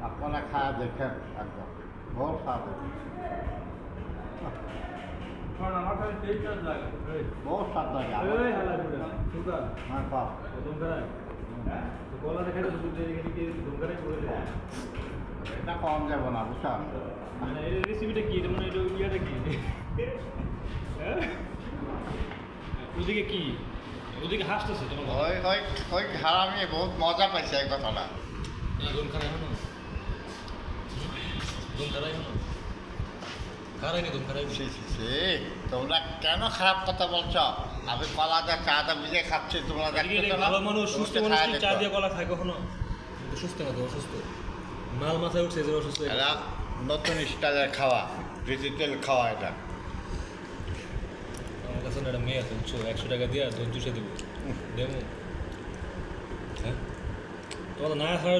আপনারা খাওয়া দেখেন একদম বহুত স্বাদ বহুত স্বাদ লাগে হ্যাঁ খাও এটা কম যাব না বুঝছেন রেসিপিটা কি মানে এটা ইয়াটা কি ওদিকে কি ওদিকে হাসতেছে তোমার ওই ওই ওই হারামি বহুত মজা পাইছে এই কথাটা দোন খারাই হনো দোন খারাই হনো খারাই নি দোন খারাই সে তোমরা কেন খারাপ কথা বলছো আমি কলাটা চাটা ভিজে খাচ্ছি তোমরা দেখতে ভালো মানুষ সুস্থ মানুষ কি চা দিয়ে কলা খায় কখনো সুস্থ না তো অসুস্থ মাল মাথায় উঠছে যে অসুস্থ এরা নতুন স্টাইলের খাওয়া ডিজিটাল খাওয়া এটা আমার কাছে একটা মেয়ে আছে বুঝছো 100 টাকা দিয়ে দোন চুষে দেবো দেবো হ্যাঁ তোমাদের না খাওয়ার